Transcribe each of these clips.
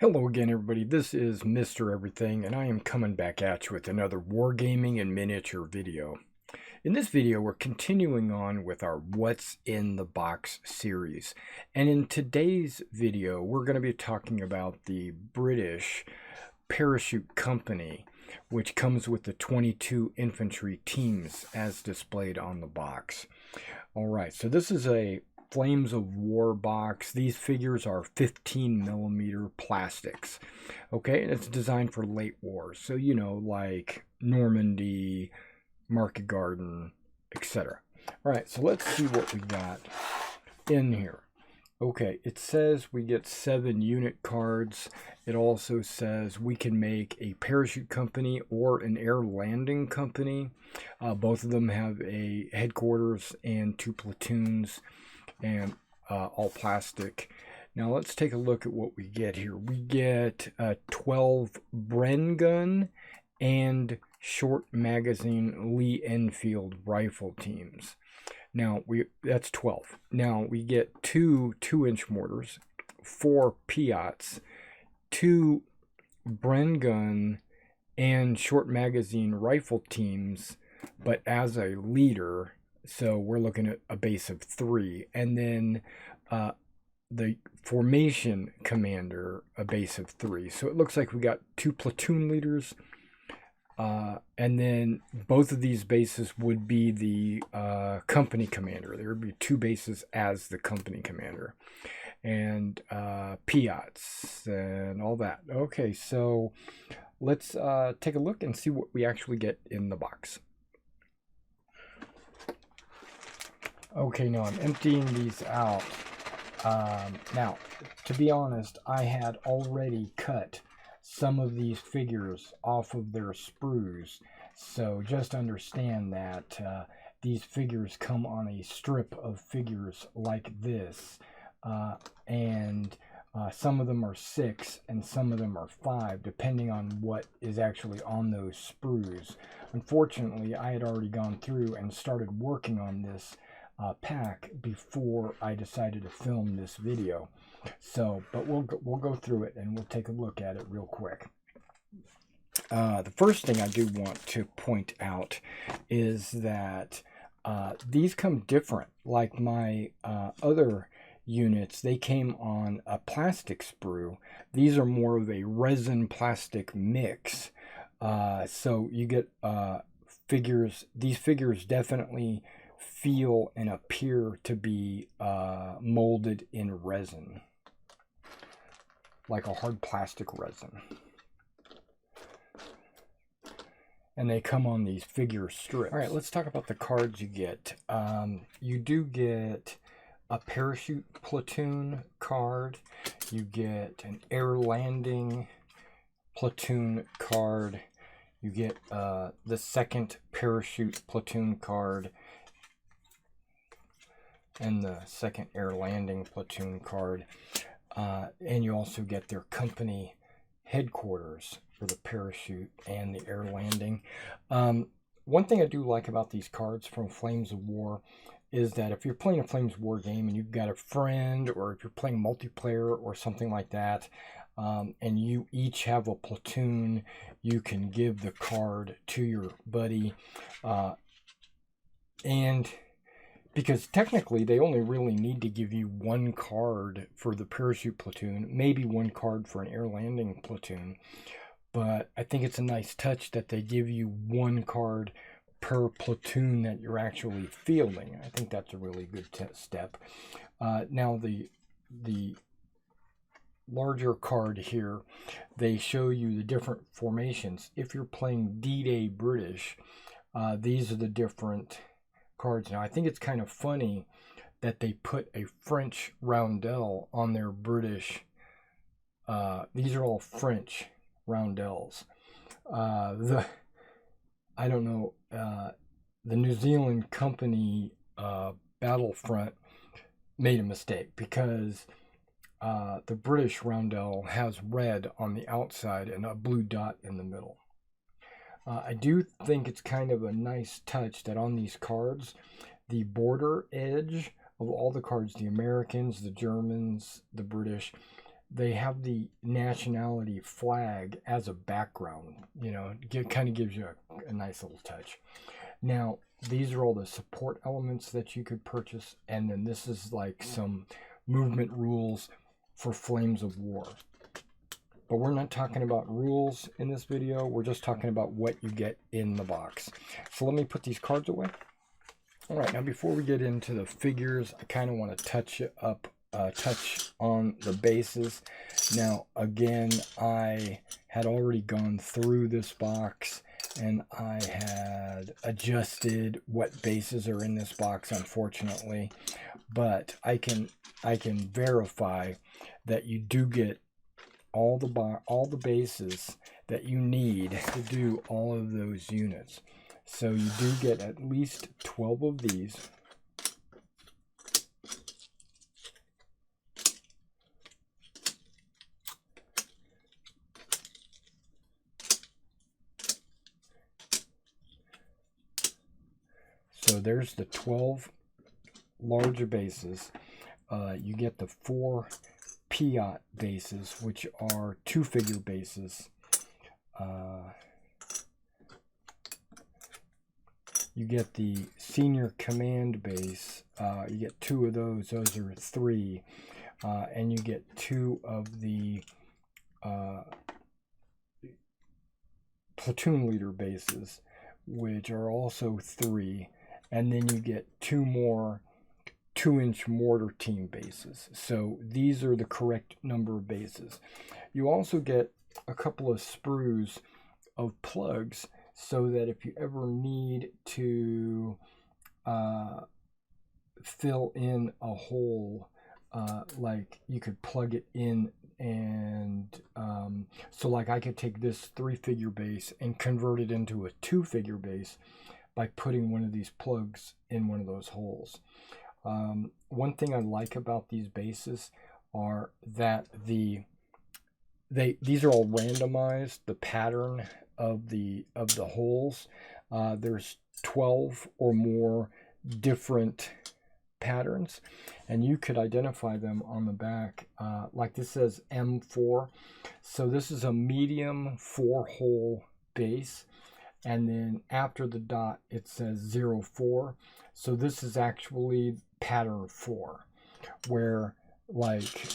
Hello again, everybody. This is Mr. Everything, and I am coming back at you with another Wargaming and miniature video. In this video, we're continuing on with our What's in the Box series. And in today's video, we're going to be talking about the British Parachute Company, which comes with the 22 infantry teams as displayed on the box. All right, so this is a Flames of War box. These figures are 15mm plastics. Okay, and it's designed for late war. So, you know, like Normandy, Market Garden, etc. All right, so let's see what we got in here. Okay, it says we get 7 unit cards. It also says we can make a parachute company or an air landing company. Both of them have a headquarters and 2 platoons. And all plastic. Now let's take a look at what we get here. We get 12 Bren gun and short magazine Lee Enfield rifle teams. Now that's 12. Now we get 2 2-inch mortars, 4 Piats, 2 Bren gun and short magazine rifle teams, but as a leader. So we're looking at a base of 3, and then the formation commander, a base of 3. So it looks like we got 2 platoon leaders, and then both of these bases would be the company commander. There would be 2 bases as the company commander, and Piats and all that. Okay, so let's take a look and see what we actually get in the box. Okay, now I'm emptying these out. Now, to be honest, I had already cut some of these figures off of their sprues. So just understand that these figures come on a strip of figures like this. And some of them are 6 and some of them are 5, depending on what is actually on those sprues. Unfortunately, I had already gone through and started working on this pack before I decided to film this video. So, but we'll go through it and we'll take a look at it real quick. The first thing I do want to point out is that these come different. Like my other units, they came on a plastic sprue. These are more of a resin plastic mix. So you get figures. These figures definitely feel and appear to be molded in resin, like a hard plastic resin. And they come on these figure strips. All right, let's talk about the cards you get. You do get a parachute platoon card. You get an air landing platoon card. You get the 2nd parachute platoon card and the 2nd air landing platoon card. And you also get their company headquarters for the parachute and the air landing. One thing I do like about these cards from Flames of War is that if you're playing a Flames of War game and you've got a friend, or if you're playing multiplayer or something like that, and you each have a platoon, you can give the card to your buddy. And because technically they only really need to give you 1 card for the parachute platoon, maybe 1 card for an air landing platoon. But I think it's a nice touch that they give you 1 card per platoon that you're actually fielding. I think that's a really good step. Now the larger card here, they show you the different formations. If you're playing D-Day British, these are the different cards. Now I think it's kind of funny that they put a French roundel on their British. These are all French roundels. I don't know, the New Zealand company Battlefront made a mistake, because the British roundel has red on the outside and a blue dot in the middle. I do think it's kind of a nice touch that on these cards, the border edge of all the cards, the Americans, the Germans, the British, they have the nationality flag as a background. You know, kind of gives you a nice little touch. Now, these are all the support elements that you could purchase, and then this is like some movement rules for Flames of War. But we're not talking about rules in this video. We're just talking about what you get in the box. So let me put these cards away. All right, now before we get into the figures, I kind of want to touch on the bases. Now, again, I had already gone through this box and I had adjusted what bases are in this box, unfortunately. But I can verify that you do get all the bases that you need to do all of those units. So you do get at least 12 of these. So there's the 12 larger bases. You get the 4 Piat bases, which are 2-figure bases. You get the senior command base. You get 2 of those. Those are 3. And you get 2 of the platoon leader bases, which are also 3. And then you get 2 more 2-inch mortar team bases. So these are the correct number of bases. You also get a couple of sprues of plugs, so that if you ever need to fill in a hole, like you could plug it in, and so like I could take this 3-figure base and convert it into a 2-figure base by putting one of these plugs in one of those holes. One thing I like about these bases are that these are all randomized, the pattern of the holes. There's 12 or more different patterns, and you could identify them on the back. Like this says M4, so this is a medium 4-hole base, and then after the dot it says 04. So this is actually pattern 4, where like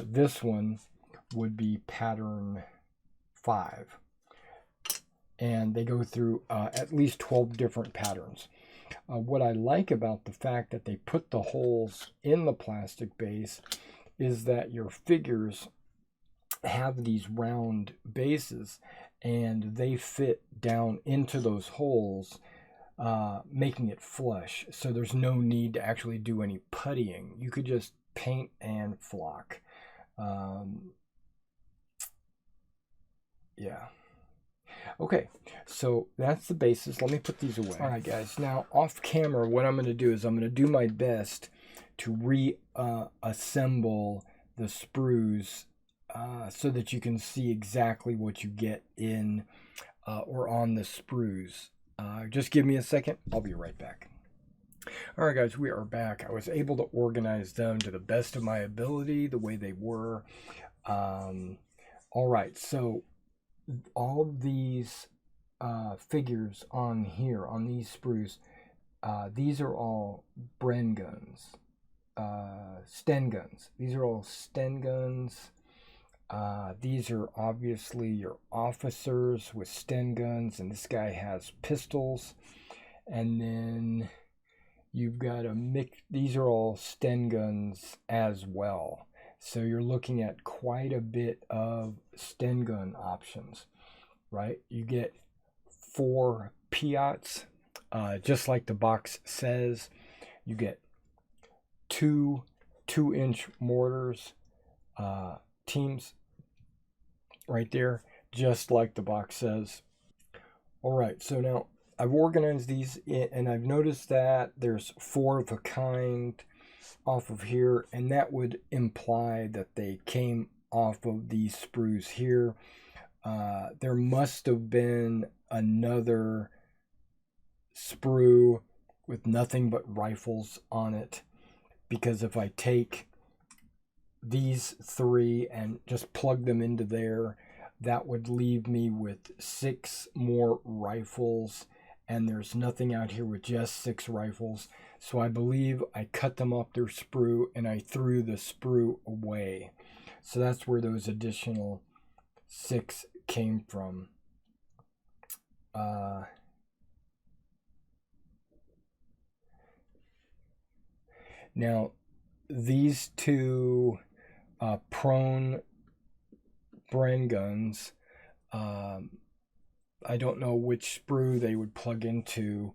this one would be pattern 5. And they go through at least 12 different patterns. What I like about the fact that they put the holes in the plastic base is that your figures have these round bases, and they fit down into those holes, making it flush. So there's no need to actually do any puttying. You could just paint and flock. Yeah. Okay, so that's the bases. Let me put these away. All right, guys. Now, off camera, what I'm going to do is I'm going to do my best to reassemble the sprues so that you can see exactly what you get in or on the sprues. Just give me a second. I'll be right back. All right, guys, we are back. I was able to organize them to the best of my ability, the way they were. All right, so all of these figures on here, on these sprues, these are all Bren guns, Sten guns. These are all Sten guns. These are obviously your officers with Sten guns, and this guy has pistols. And then you've got a mix. These are all Sten guns as well. So you're looking at quite a bit of Sten gun options, right? You get 4 Piats, just like the box says. You get 2 2-inch mortars, teams right there, just like the box says. All right, so now I've organized these, and I've noticed that there's 4 of a kind off of here, and that would imply that they came off of these sprues here. There must have been another sprue with nothing but rifles on it, because if I take these 3 and just plug them into there, that would leave me with 6 more rifles, and there's nothing out here with just 6 rifles. So I believe I cut them off their sprue and I threw the sprue away. So that's where those additional 6 came from. Now, these 2 prone Bren guns, I don't know which sprue they would plug into,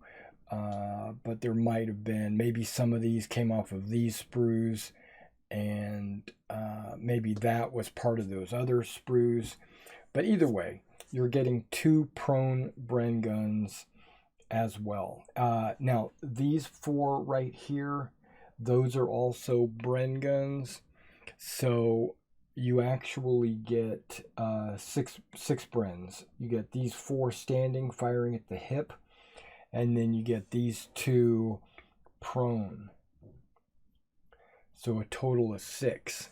but there might have been, maybe some of these came off of these sprues, and maybe that was part of those other sprues. But either way, you're getting 2 prone Bren guns as well. Now, these 4 right here, those are also Bren guns. So you actually get 6 Brens. You get these 4 standing, firing at the hip, and then you get these 2 prone. So a total of 6.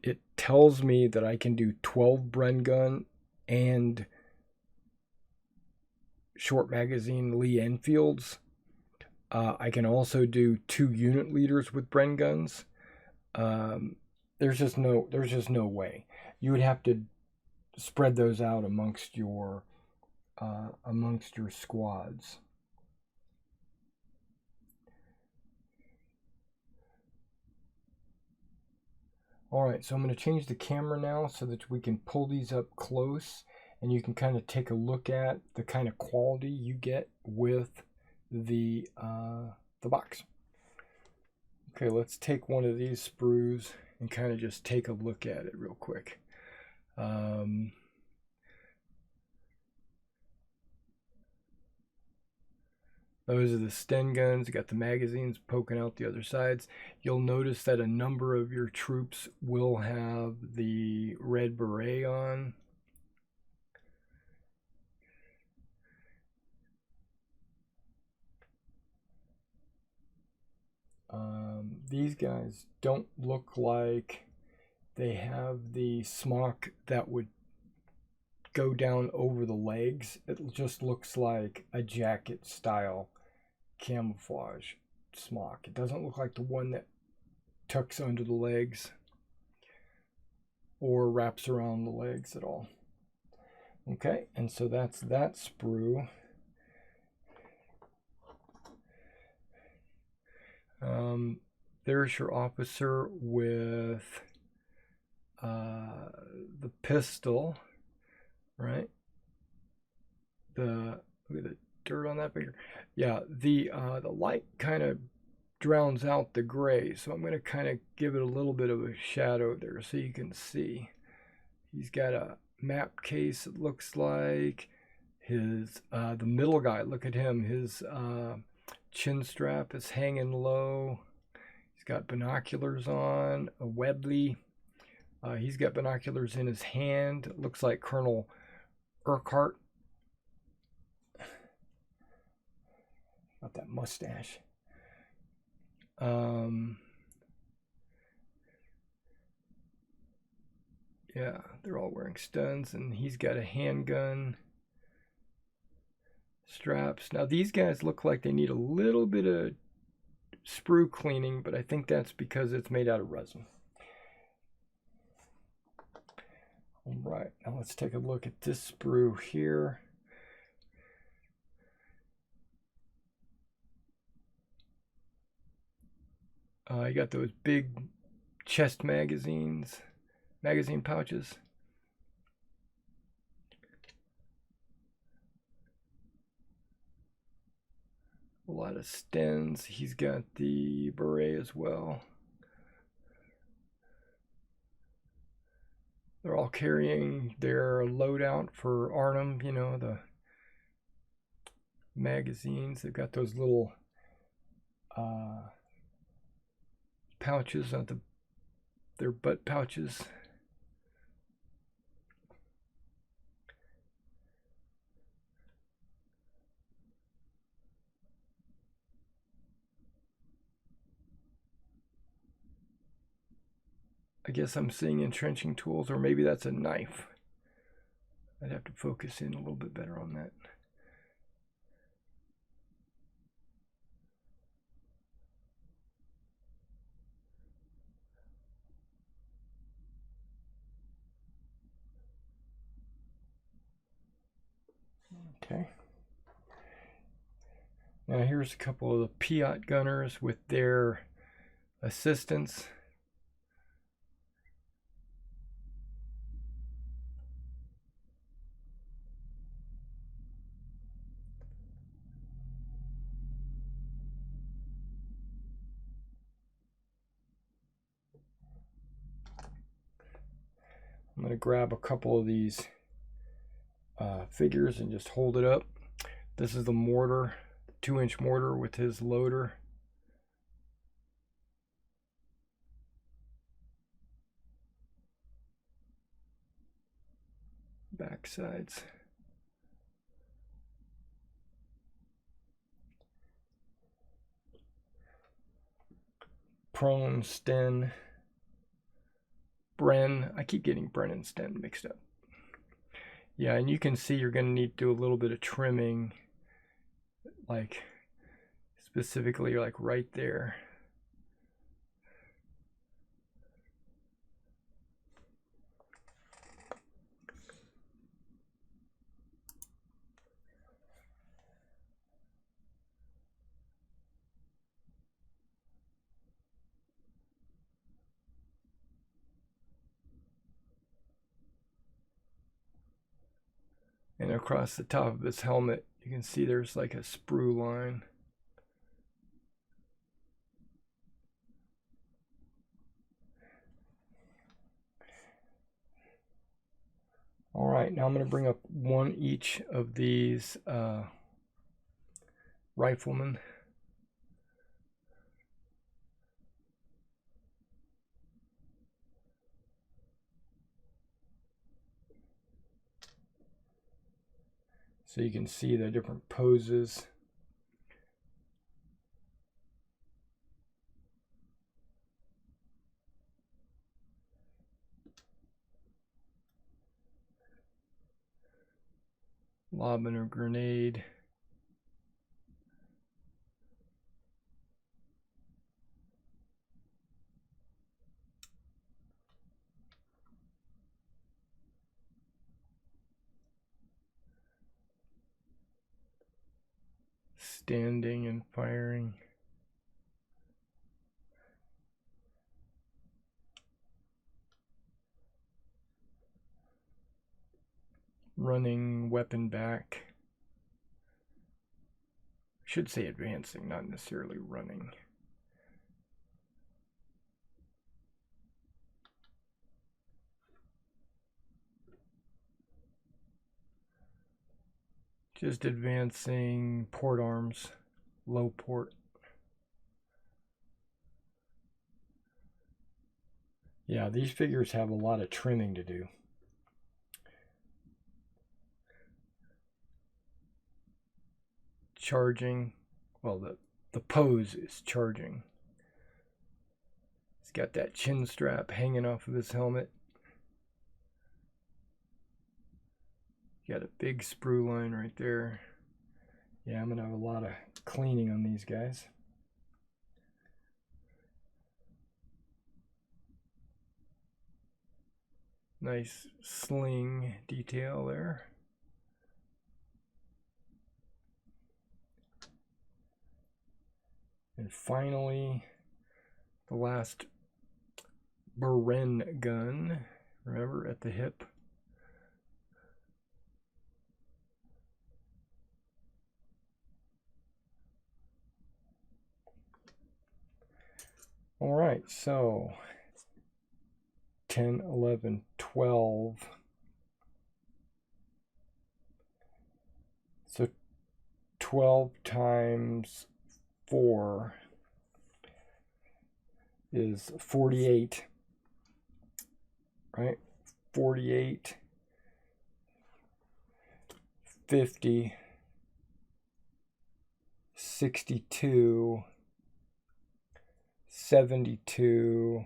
It tells me that I can do 12 Bren gun and short magazine Lee Enfields. I can also do 2 unit leaders with Bren guns. There's just no way. You would have to spread those out amongst your squads. All right, so I'm going to change the camera now so that we can pull these up close, and you can kind of take a look at the kind of quality you get with the box. Okay, let's take one of these sprues and kind of just take a look at it real quick. Those are the Sten guns. You got the magazines poking out the other sides. You'll notice that a number of your troops will have the red beret on. These guys don't look like they have the smock that would go down over the legs. It just looks like a jacket style camouflage smock. It doesn't look like the one that tucks under the legs or wraps around the legs at all. Okay, and so that's that sprue. There's your officer with the pistol, right? Look at the dirt on that figure. Yeah, the light kind of drowns out the gray, so I'm going to kind of give it a little bit of a shadow there so you can see. He's got a map case, it looks like. His the middle guy, look at him, his chin strap is hanging low. He's got binoculars on, a Webley. He's got binoculars in his hand. It looks like Colonel Urquhart. Got that mustache. Yeah, they're all wearing stuns, and he's got a handgun. Straps. Now these guys look like they need a little bit of sprue cleaning, but I think that's because it's made out of resin. All right, now let's take a look at this sprue here. You got those big chest magazine pouches. A lot of Stens. He's got the beret as well. They're all carrying their loadout for Arnhem, you know, the magazines. They've got those little pouches on their butt pouches. I guess I'm seeing entrenching tools, or maybe that's a knife. I'd have to focus in a little bit better on that. Okay. Now here's a couple of the Piat gunners with their assistants. I'm going to grab a couple of these figures and just hold it up. This is the mortar, 2-inch mortar with his loader. Back sides. Prone, Sten, Bren. I keep getting Bren and Sten mixed up. Yeah, and you can see you're going to need to do a little bit of trimming, like specifically like right there. And across the top of his helmet, you can see there's like a sprue line. All right, now I'm going to bring up one each of these riflemen. So you can see the different poses. Lobbing a grenade. Standing and firing. Running weapon back. I should say advancing, not necessarily running. Just advancing port arms, low port. Yeah, these figures have a lot of trimming to do. Charging, well, the pose is charging. He's got that chin strap hanging off of his helmet. Got a big sprue line right there. Yeah, I'm gonna have a lot of cleaning on these guys. Nice sling detail there. And finally, the last Bren gun, remember, at the hip. All right, so 10, 11, 12. So 12 times 4 is 48, right? 48, 50, 62, 72,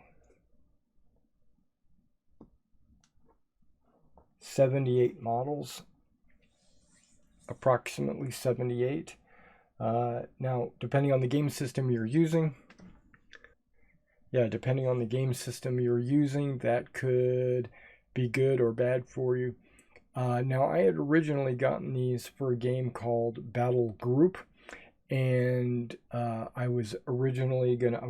78 models, approximately 78. Now, depending on the game system you're using, that could be good or bad for you. Now, I had originally gotten these for a game called Battle Group, and I was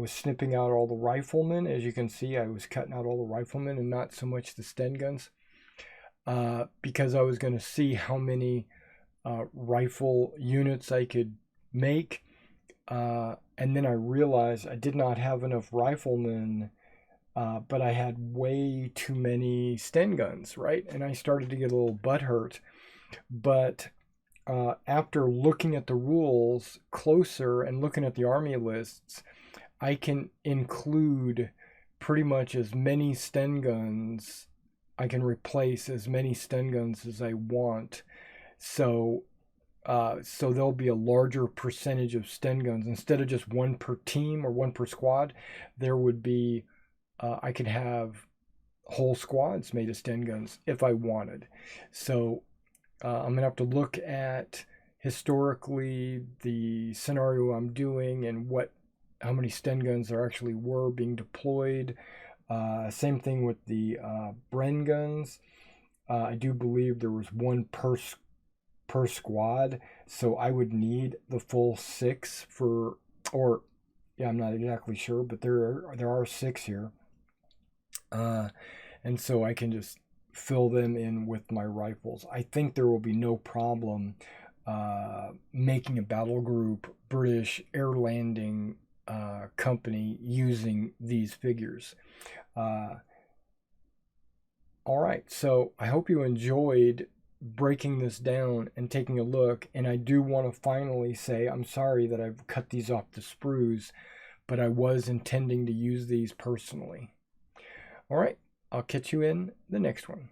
snipping out all the riflemen. As you can see, I was cutting out all the riflemen and not so much the Sten guns, because I was going to see how many rifle units I could make, and then I realized I did not have enough riflemen, but I had way too many Sten guns, right? And I started to get a little butthurt. But after looking at the rules closer and looking at the army lists, I can include pretty much as many Sten guns. I can replace as many Sten guns as I want. So there'll be a larger percentage of Sten guns. Instead of just one per team or one per squad, there would be, I could have whole squads made of Sten guns if I wanted. So I'm going to have to look at historically the scenario I'm doing and how many Sten guns there actually were being deployed. Same thing with the Bren guns. I do believe there was one per squad, so I would need the full 6 I'm not exactly sure, but there are 6 here, and so I can just fill them in with my rifles. I think there will be no problem making a battle group British air landing company using these figures. All right, so I hope you enjoyed breaking this down and taking a look, and I do want to finally say I'm sorry that I've cut these off the sprues, but I was intending to use these personally. All right, I'll catch you in the next one.